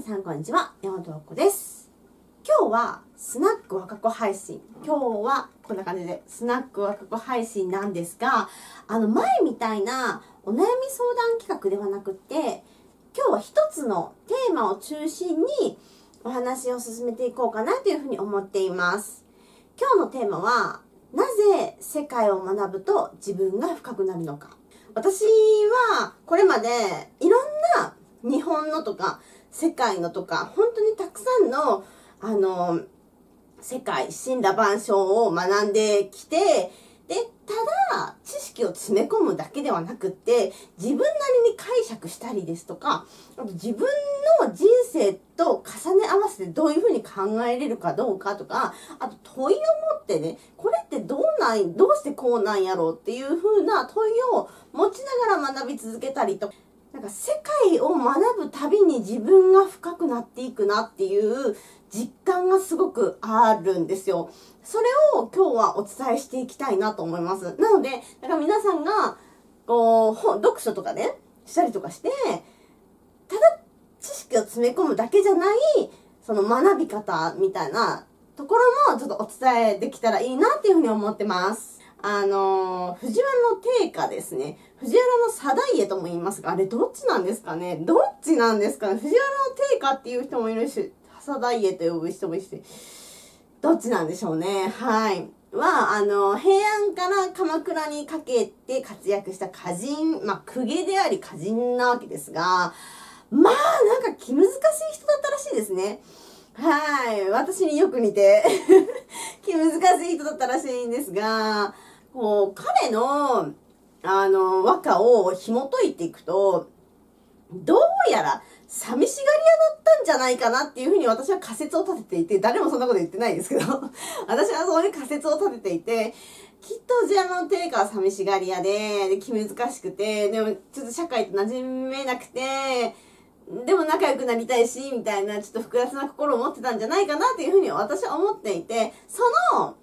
さんこんにちは、山本和子です。今日はスナック若子配信。今日はこんな感じでスナック若子配信なんですが、前みたいなお悩み相談企画ではなくて、今日は一つのテーマを中心にお話を進めていこうかなというふうに思っています。今日のテーマは、なぜ世界を学ぶと自分が深くなるのか。私はこれまでいろんな日本のとか世界のとか本当にたくさんの世界森羅万象を学んできて、でただ知識を詰め込むだけではなくって自分なりに解釈したりですとか、あと自分の人生と重ね合わせてどういうふうに考えれるかどうかとか、あと問いを持ってね、これってどうしてこうなんやろうっていうふうな問いを持ちながら学び続けたりとか、なんか世界を学ぶたびに自分が深くなっていくなっていう実感がすごくあるんですよ。それを今日はお伝えしていきたいなと思います。なので、だから皆さんが読書とかね、したりとかして、ただ知識を詰め込むだけじゃない、その学び方みたいなところもちょっとお伝えできたらいいなっていうふうに思ってます。藤原の定家ですね。藤原の定家とも言いますが、あれどっちなんですかね。藤原の定家っていう人もいるし、定家と呼ぶ人もいるし、どっちなんでしょうね。はい。は、平安から鎌倉にかけて活躍した歌人、公家であり歌人なわけですが、なんか気難しい人だったらしいですね。はい。私によく似て気難しい人だったらしいんですが、彼の、和歌を紐解いていくと、どうやら寂しがり屋だったんじゃないかなっていうふうに私は仮説を立てていて、誰もそんなこと言ってないですけど、私はそういう仮説を立てていて、きっと藤原の定家は寂しがり屋で気難しくて、でもちょっと社会と馴染めなくて、でも仲良くなりたいし、みたいなちょっと複雑な心を持ってたんじゃないかなっていうふうに私は思っていて、その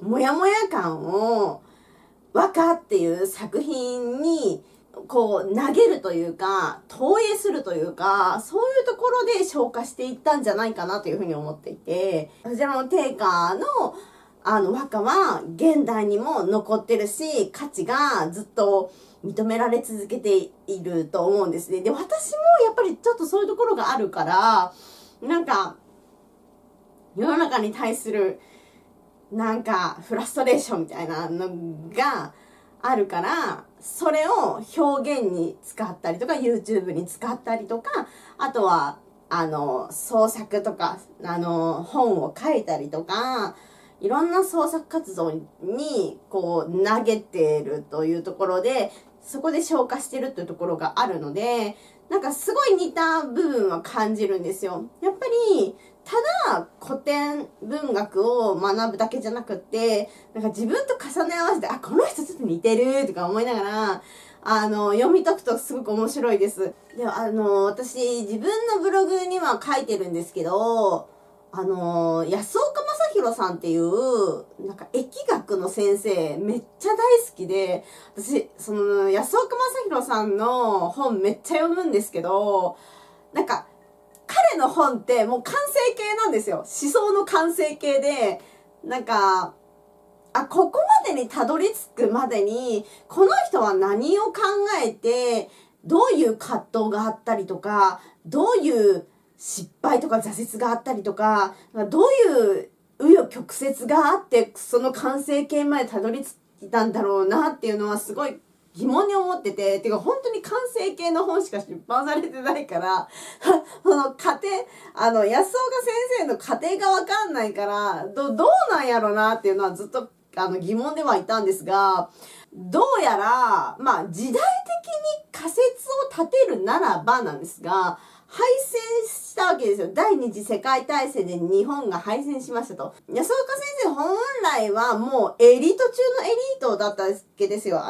モヤモヤ感を和歌っていう作品に投げるというか、投影するというか、そういうところで消化していったんじゃないかなというふうに思っていて、藤原の定家の和歌は現代にも残ってるし、価値がずっと認められ続けていると思うんですね。で、私もやっぱりちょっとそういうところがあるから、なんか、世の中に対する、なんか、フラストレーションみたいなのがあるから、それを表現に使ったりとか、YouTube に使ったりとか、あとは、創作とか、本を書いたりとか、いろんな創作活動に、投げてるというところで、そこで消化してるっていうところがあるので、なんかすごい似た部分は感じるんですよ。やっぱり、ただ古典文学を学ぶだけじゃなくって、なんか自分と重ね合わせて、この人ちょっと似てるとか思いながら、読み解くとすごく面白いです。で、私、自分のブログには書いてるんですけど、安岡正弘さんっていう、なんか疫学の先生、めっちゃ大好きで、私、安岡正弘さんの本めっちゃ読むんですけど、なんか、彼の本ってもう完成形なんですよ。思想の完成形で、なんか、ここまでにたどり着くまでに、この人は何を考えて、どういう葛藤があったりとか、どういう失敗とか挫折があったりとか、どういう紆余曲折があって、その完成形までたどり着いたんだろうなっていうのはすごい疑問に思ってて、てか本当に完成形の本しか出版されてないから、その過程、安岡先生の過程がわかんないから、どうなんやろなっていうのはずっと疑問ではいたんですが、どうやら、時代的に仮説を立てるならばなんですが、敗戦したわけですよ。第二次世界大戦で日本が敗戦しましたと。安岡先生本来はもうエリート中のエリートだったわけですよ。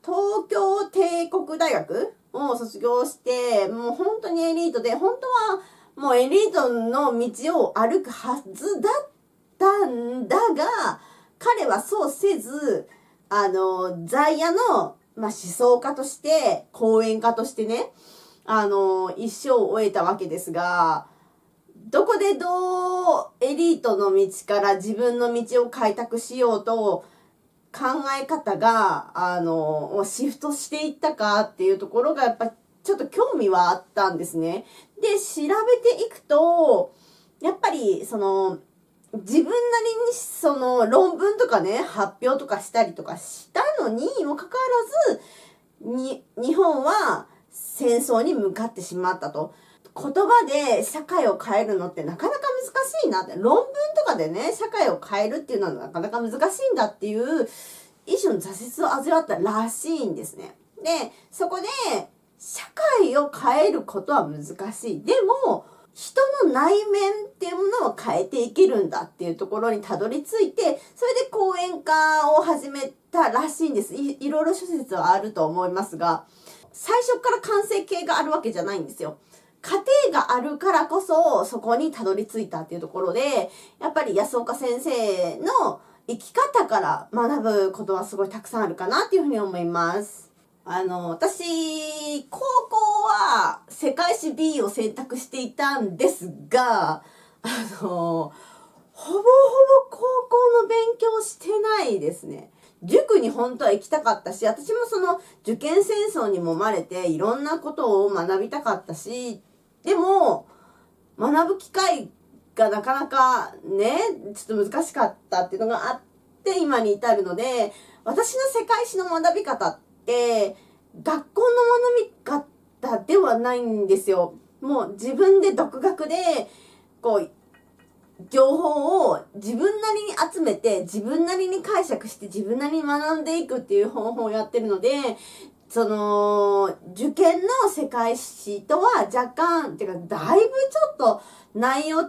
東京帝国大学を卒業して、もう本当にエリートで、本当はもうエリートの道を歩くはずだったんだが、彼はそうせず、在野の、思想家として、講演家としてね、一生を終えたわけですが、どこでどうエリートの道から自分の道を開拓しようと考え方が、シフトしていったかっていうところがやっぱちょっと興味はあったんですね。で、調べていくと、やっぱり自分なりに論文とかね、発表とかしたりとかしたのにもかかわらず、日本は戦争に向かってしまったと。言葉で社会を変えるのってなかなか難しいなって、論文とかでね、社会を変えるっていうのはなかなか難しいんだっていう一種の挫折を味わったらしいんですね。で、そこで社会を変えることは難しい。でも、人の内面っていうものを変えていけるんだっていうところにたどり着いて、それで講演家を始めたらしいんです。いろいろ諸説はあると思いますが、最初から完成形があるわけじゃないんですよ。過程があるからこそそこにたどり着いたっていうところで、やっぱり安岡先生の生き方から学ぶことはすごいたくさんあるかなっていうふうに思います。私、高校は世界史 B を選択していたんですが、ほぼほぼ高校の勉強してないですね。塾に本当は行きたかったし、私も受験戦争にもまれていろんなことを学びたかったし、でも学ぶ機会がなかなかね、ちょっと難しかったっていうのがあって今に至るので、私の世界史の学び方って学校の学び方ではないんですよ。もう自分で独学で情報を自分なりに集めて自分なりに解釈して自分なりに学んでいくっていう方法をやってるので、受験の世界史とは若干っていうかだいぶちょっと内容違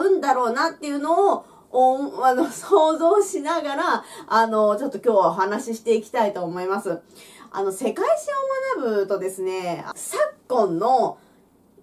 うんだろうなっていうのを想像しながらちょっと今日はお話ししていきたいと思います。世界史を学ぶとですね、昨今の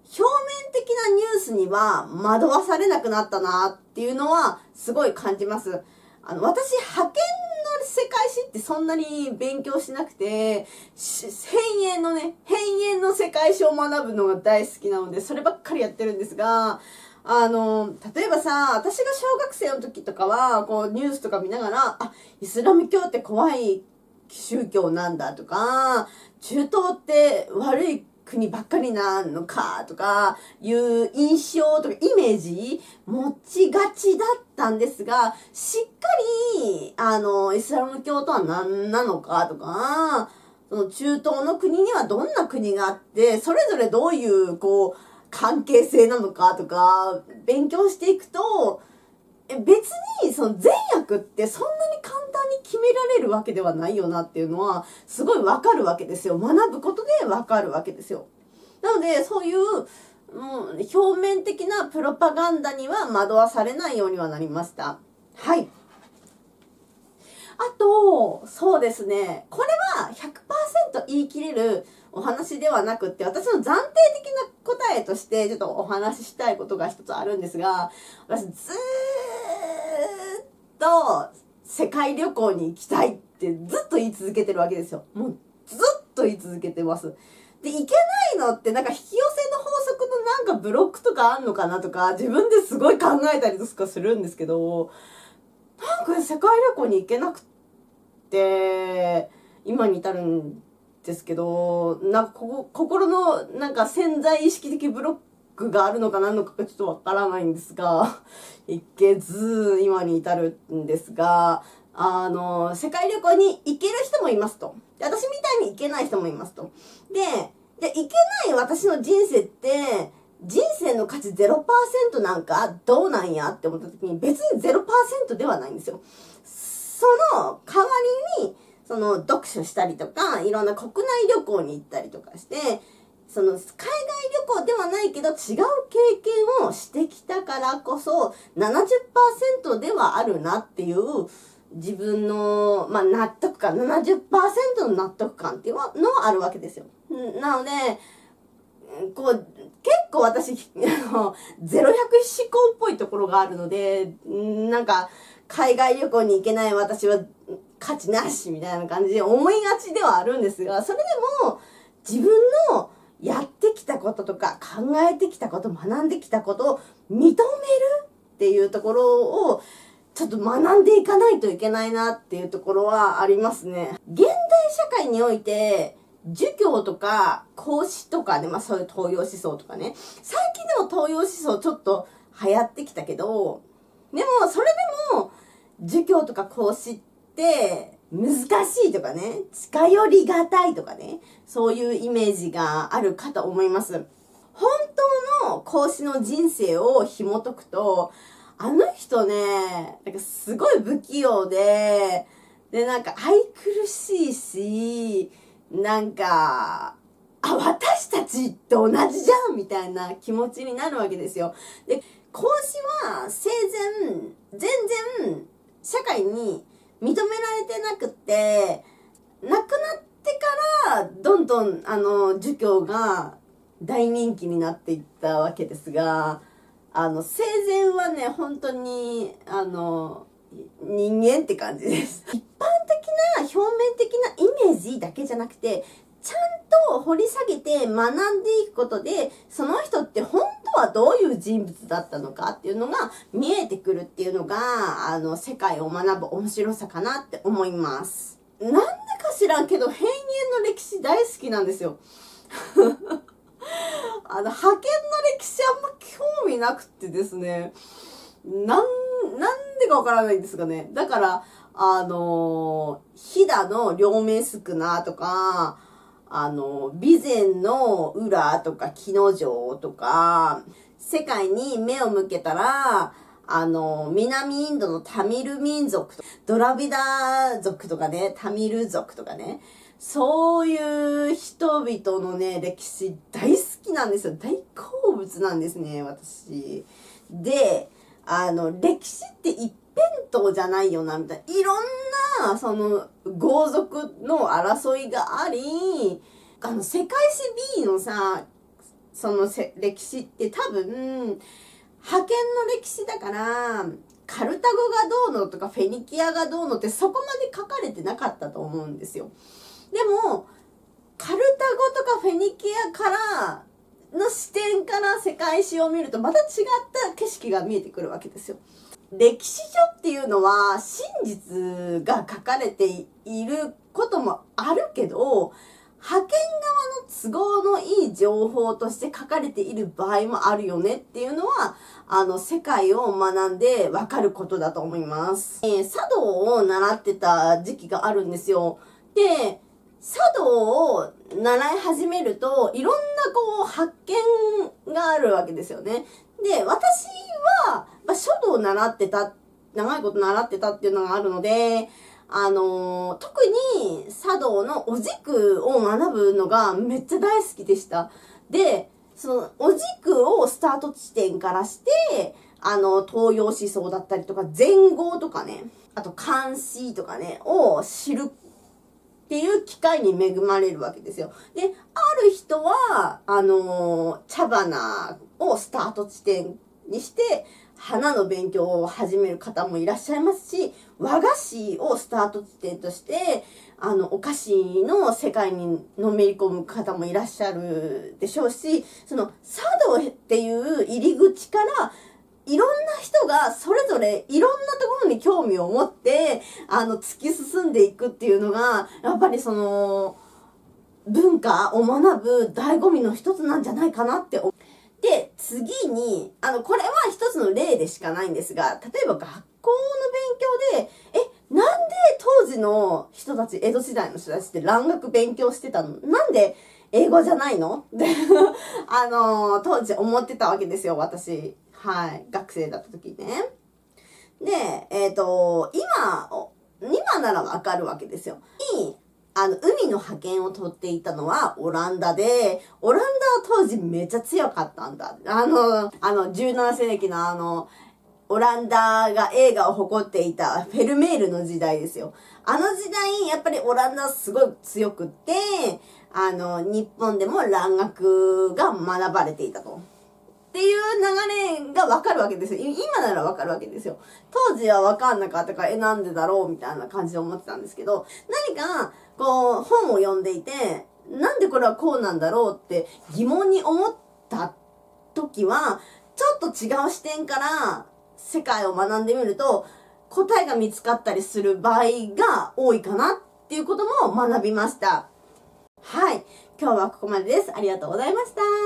表面的なニュースには惑わされなくなったなっていうのはすごい感じます。私、派遣の世界史ってそんなに勉強しなくて、変幻の世界史を学ぶのが大好きなので、そればっかりやってるんですが、例えばさ、私が小学生の時とかは、ニュースとか見ながら、イスラム教って怖い宗教なんだとか、中東って悪い国ばっかりなのかとかいう印象とかイメージ持ちがちだったんですが、しっかりイスラム教とは何なのかとか、その中東の国にはどんな国があって、それぞれどういう関係性なのかとか勉強していくと、別に善悪ってそんなに簡単に決められるわけではないよなっていうのはすごいわかるわけですよ。学ぶことでわかるわけですよ。なのでそういう表面的なプロパガンダには惑わされないようにはなりました。はい。あと、そうですね。これは 100% 言い切れるお話ではなくって、私の暫定的な答えとしてちょっとお話ししたいことが一つあるんですが、私ずーっと世界旅行に行きたいってずっと言い続けてるわけですよ。もうずっと言い続けてます。で、行けないのってなんか引き寄せの法則のなんかブロックとかあんのかなとか自分ですごい考えたりとかするんですけど、なんか世界旅行に行けなくて今に至るんですけど、なんか心のなんか潜在意識的ブロックがあるのか何のかちょっとわからないんですが、行けず今に至るんですが、世界旅行に行ける人もいますと。で、私みたいに行けない人もいますと。で、行けない私の人生って人生の価値 0% なんかどうなんやって思った時に、別に 0% ではないんですよ。その代わりに読書したりとか、いろんな国内旅行に行ったりとかして、海外旅行ではないけど違う経験をしてきたからこそ 70% ではあるなっていう自分の、納得感、70% の納得感っていうのはあるわけですよ。なので、結構私、ゼロ百思考っぽいところがあるので、なんか、海外旅行に行けない私は価値なしみたいな感じで思いがちではあるんですが、それでも自分のやってきたこととか考えてきたこと、学んできたことを認めるっていうところをちょっと学んでいかないといけないなっていうところはありますね。現代社会において儒教とか孔子とかね、そういう東洋思想とかね、最近でも東洋思想ちょっと流行ってきたけど、でもそれでも儒教とか孔子って難しいとかね、近寄りがたいとかね、そういうイメージがあるかと思います。本当の孔子の人生を紐解くと、あの人ね、なんかすごい不器用で、なんか愛くるしいし、なんか、私たちと同じじゃんみたいな気持ちになるわけですよ。で、孔子は全然社会に認められてなくて、亡くなってからどんどん儒教が大人気になっていったわけですが、生前はね本当に人間って感じです。一般的な表面的なイメージだけじゃなくて、ちゃんと掘り下げて学んでいくことで、その人って本当はどういう人物だったのかっていうのが見えてくるっていうのが、世界を学ぶ面白さかなって思います。なんでか知らんけど、変幻の歴史大好きなんですよ。派遣の歴史あんま興味なくてですね、なんでかわからないんですがね。だから、飛騨の両面宿なとか、備前の浦とか木之丞とか、世界に目を向けたら、南インドのタミル民族、ドラビダ族とかね、タミル族とかね、そういう人々のね、歴史大好きなんですよ。大好物なんですね、私。で、歴史って一辺倒じゃないよな、みたいな。いろんな、豪族の争いがあり、世界史 B のさ、歴史って多分、派遣の歴史だから、カルタゴがどうのとかフェニキアがどうのってそこまで書かれてなかったと思うんですよ。でも、カルタゴとかフェニキアからの視点から世界史を見るとまた違った景色が見えてくるわけですよ。歴史書っていうのは真実が書かれていることもあるけど、派遣側の都合のいい情報として書かれている場合もあるよねっていうのは、世界を学んでわかることだと思います。茶道を習ってた時期があるんですよ。で、茶道を習い始めると、いろんな発見があるわけですよね。で、私は、書道を習ってた、長いこと習ってたっていうのがあるので、特に茶道のお軸を学ぶのがめっちゃ大好きでした。で、そのお軸をスタート地点からして、東洋思想だったりとか、禅合とかね、あと漢詩とかね、を知るっていう機会に恵まれるわけですよ。で、ある人は、茶花をスタート地点にして、花の勉強を始める方もいらっしゃいますし、和菓子をスタート地点として、お菓子の世界にのめり込む方もいらっしゃるでしょうし、茶道っていう入り口から、いろんな人がそれぞれいろんなところに興味を持って、突き進んでいくっていうのが、やっぱり文化を学ぶ醍醐味の一つなんじゃないかなって思う。で、次に、これは一つの例でしかないんですが、例えば学校の勉強で、なんで当時の人たち、江戸時代の人たちって蘭学勉強してたの？なんで英語じゃないの？って当時思ってたわけですよ、私。はい。学生だった時にね。で、今ならわかるわけですよ。海の覇権を取っていたのはオランダで、オランダは当時めっちゃ強かったんだ。17世紀のオランダが映画を誇っていたフェルメールの時代ですよ。あの時代、やっぱりオランダはすごい強くって、日本でも蘭学が学ばれていたと。っていう流れがわかるわけですよ。今ならわかるわけですよ。当時はわかんなかったから、なんでだろうみたいな感じで思ってたんですけど、何か、本を読んでいて、なんでこれはこうなんだろうって疑問に思った時は、ちょっと違う視点から世界を学んでみると、答えが見つかったりする場合が多いかなっていうことも学びました。はい。今日はここまでです。ありがとうございました。